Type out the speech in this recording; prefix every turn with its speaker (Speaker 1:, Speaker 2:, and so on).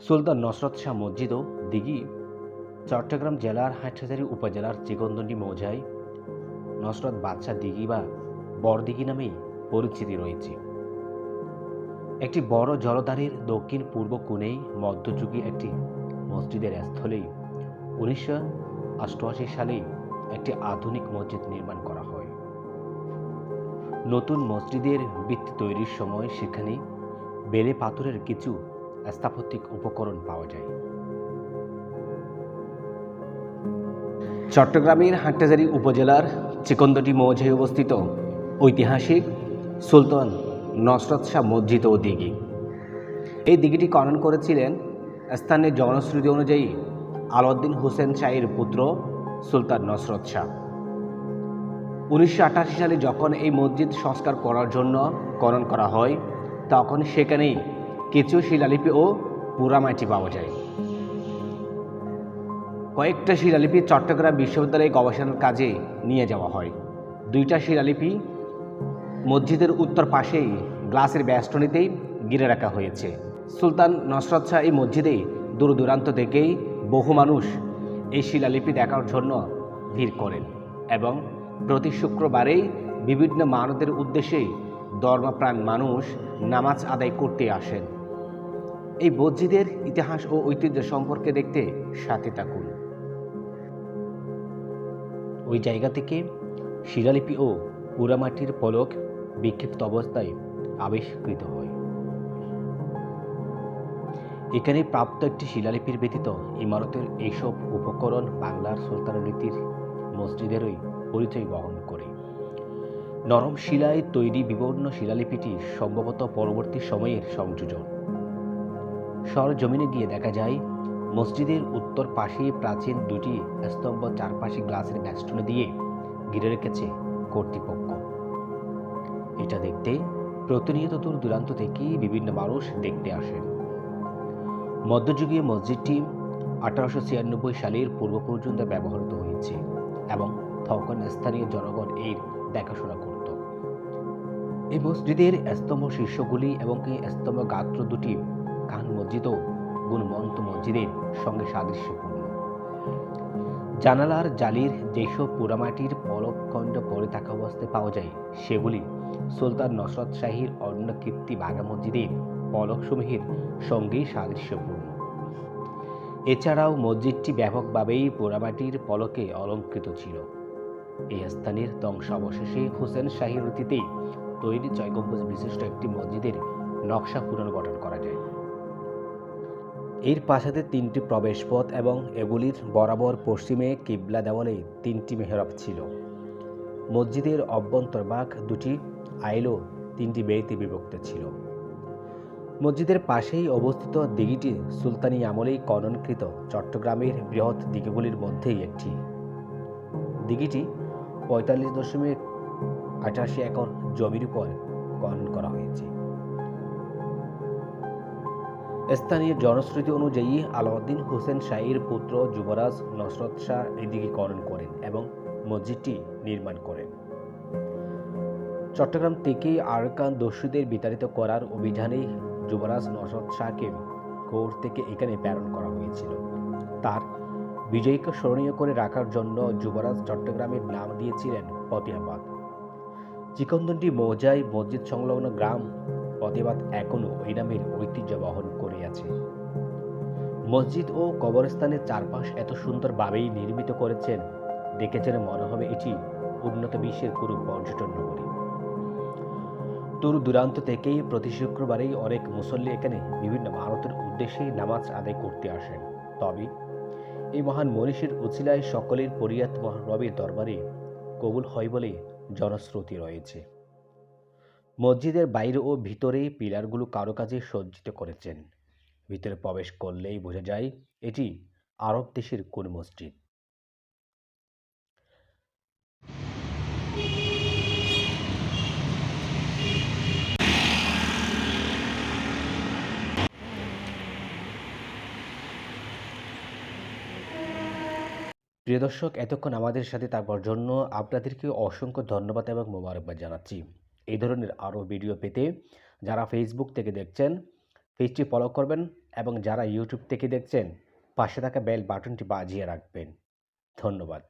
Speaker 1: সুলতান নসরত শাহ মসজিদ ও দিঘি চট্টগ্রাম জেলার হাটহাজারী উপজেলার চিকনদন্ডি মৌজায় নসরত বাদশাহ দিঘি বা বড়দিঘি নামেই পরিচিতি রয়েছে। একটি বড় জলধারের দক্ষিণ পূর্ব কোণেই মধ্যযুগীয় একটি মসজিদের স্থলেই 1988 সালে একটি আধুনিক মসজিদ নির্মাণ করা হয়। নতুন মসজিদের ভিত্তি তৈরির সময় সেখানে বেলে পাথরের কিছু স্থাপত্যিক উপকরণ পাওয়া যায়। চট্টগ্রামের হাটহাজারী উপজেলার চিকনদন্ডি মৌজায় অবস্থিত ঐতিহাসিক সুলতান নসরত শাহ মসজিদ ও দিঘি। এই দিঘিটি খনন করেছিলেন স্থানীয় জনশ্রুতি অনুযায়ী আলাউদ্দিন হোসেন শাহের পুত্র সুলতান নসরত শাহ। 1988 সালে যখন এই মসজিদ সংস্কার করার জন্য খনন করা হয়, তখন সেখানেই কিছু শিলালিপি ও পোড়ামাটি পাওয়া যায়। কয়েকটা শিলালিপি চট্টগ্রাম বিশ্ববিদ্যালয়ে গবেষণার কাজে নিয়ে যাওয়া হয়। দুইটা শিলালিপি মসজিদের উত্তর পাশেই গ্লাসের বেষ্টনীতেই ঘিরে রাখা হয়েছে। সুলতান নসরত শাহ এই মসজিদে দূর দূরান্ত থেকেই বহু মানুষ এই শিলালিপি দেখার জন্য ভিড় করেন এবং প্রতি শুক্রবারেই বিভিন্ন মানতের উদ্দেশ্যে ধর্মপ্রাণ মানুষ নামাজ আদায় করতে আসেন। এই মসজিদের ইতিহাস ও ঐতিহ্য সম্পর্কে দেখতে সাথে থাকুন। ওই জায়গা থেকে শিলালিপি ও পোড়ামাটির ফলক বিক্ষিপ্ত অবস্থায় আবিষ্কৃত হয়। এখানে প্রাপ্ত একটি শিলালিপির ব্যতীত ইমারতের এইসব উপকরণ বাংলার সুলতানরীতির মসজিদেরই পরিচয় বহন করে। নরম শিলায় তৈরি বিভিন্ন শিলালিপিটি সম্ভবত পরবর্তী সময়ের সংযোজন। সরজমিনে গিয়ে দেখা যায় মসজিদের উত্তর পাশে প্রাচীন দুটি স্তম্ভ চারপাশে গ্লাসের বেষ্টনী দিয়ে ঘিরে রেখেছে কর্তৃপক্ষ। এটা দেখতে প্রতিনিয়ত দূর দূরান্ত থেকে বিভিন্ন মানুষ দেখতে আসেন। মধ্যযুগীয় মসজিদটি 1896 সালের পূর্ব পর্যন্ত ব্যবহৃত হয়েছে এবং তখন স্থানীয় জনগণ এর দেখাশোনা করত। এই মসজিদের স্তম্ভ শীর্ষগুলি এবং স্তম্ভ গাত্র দুটি খান মসজিদ ও গুণমন্ত মসজিদের সঙ্গে সাদৃশ্যপূর্ণ। জানালার জালির যেসব পোড়ামাটির পলকখণ্ড পড়ে থাকা অবস্থায় পাওয়া যায়, সেগুলি সুলতান নসরত শাহীর অন্য কীর্তি বাঘা মসজিদের পলকসমূহের সঙ্গেই সাদৃশ্যপূর্ণ। এছাড়াও মসজিদটি ব্যাপকভাবেই পোড়ামাটির পলকে অলঙ্কৃত ছিল। এই স্থানের ধ্বংসাবশেষে হোসেন শাহীর রীতিতে তৈরি 6 গম্বুজ বিশিষ্ট একটি মসজিদের নকশা পুনর্গঠন করা যায়। এর পাশাতে 3টি প্রবেশপথ এবং এগুলির বরাবর পশ্চিমে কিবলা দেওয়ালে 3টি মেহরাব ছিল। মসজিদের অভ্যন্তরভাগ দুটি আইল ও 3টি বেইতে বিভক্ত ছিল। মসজিদের পাশেই অবস্থিত দিঘিটি সুলতানি আমলেই খননকৃত চট্টগ্রামের বৃহৎ দিঘিগুলির মধ্যেই একটি। দিঘিটি 45.88 একর জমির উপর খনন করা হয়েছে। স্থানীয় জনশ্রুতি অনুযায়ী আলাউদ্দিন হোসেন শাহীর পুত্র যুবরাজ নসরত শাহ এই দিঘি খনন করেন এবং মসজিদটি নির্মাণ করেন। চট্টগ্রাম থেকে আরাকান দস্যুদের বিতাড়িত করার অভিযানে যুবরাজ নসরত শাহকে গৌড় থেকে এখানে প্রেরণ করা হয়েছিল। তার বিজয়কে স্মরণীয় করে রাখার জন্য যুবরাজ চট্টগ্রামের নাম দিয়েছিলেন ফতেহাবাদ। চিকনদন্ডি মৌজায় মসজিদ সংলগ্ন গ্রাম ফতেহাবাদ এখনও এই নামের ঐতিহ্য বহন করে আছে। মসজিদ ও কবরস্থানের চারপাশ এত সুন্দরভাবেই নির্মিত করেছেন, দেখে যেন মনে হবে এটি উন্নত বিশ্বের কোনো পর্যটন নগরী। দূর দূরান্ত থেকেই প্রতি শুক্রবারেই অনেক মুসল্লি এখানে বিভিন্ন মানতের উদ্দেশ্যে নামাজ আদায় করতে আসেন। তবে এই মহান মনীষীর উছিলায় সকলের পরিয়াত মহান রবের দরবারে কবুল হয় বলে জনশ্রুতি রয়েছে। মসজিদের বাইরে ও ভিতরে পিলারগুলো কারুকাজে সজ্জিত করেছেন। ভিতরে প্রবেশ করলেই বোঝা যায় এটি আরব দেশের কোন মসজিদ। প্রিয় দর্শক, এতক্ষণ আমাদের সাথে থাকার জন্য আপনাদেরকে অসংখ্য ধন্যবাদ এবং মোবারকবাদ জানাচ্ছি। এই ধরনের আরও ভিডিও পেতে যারা ফেসবুক থেকে দেখছেন পেজটি ফলো করবেন এবং যারা ইউটিউব থেকে দেখছেন পাশে থাকা বেল বাটনটি বাজিয়ে রাখবেন। ধন্যবাদ।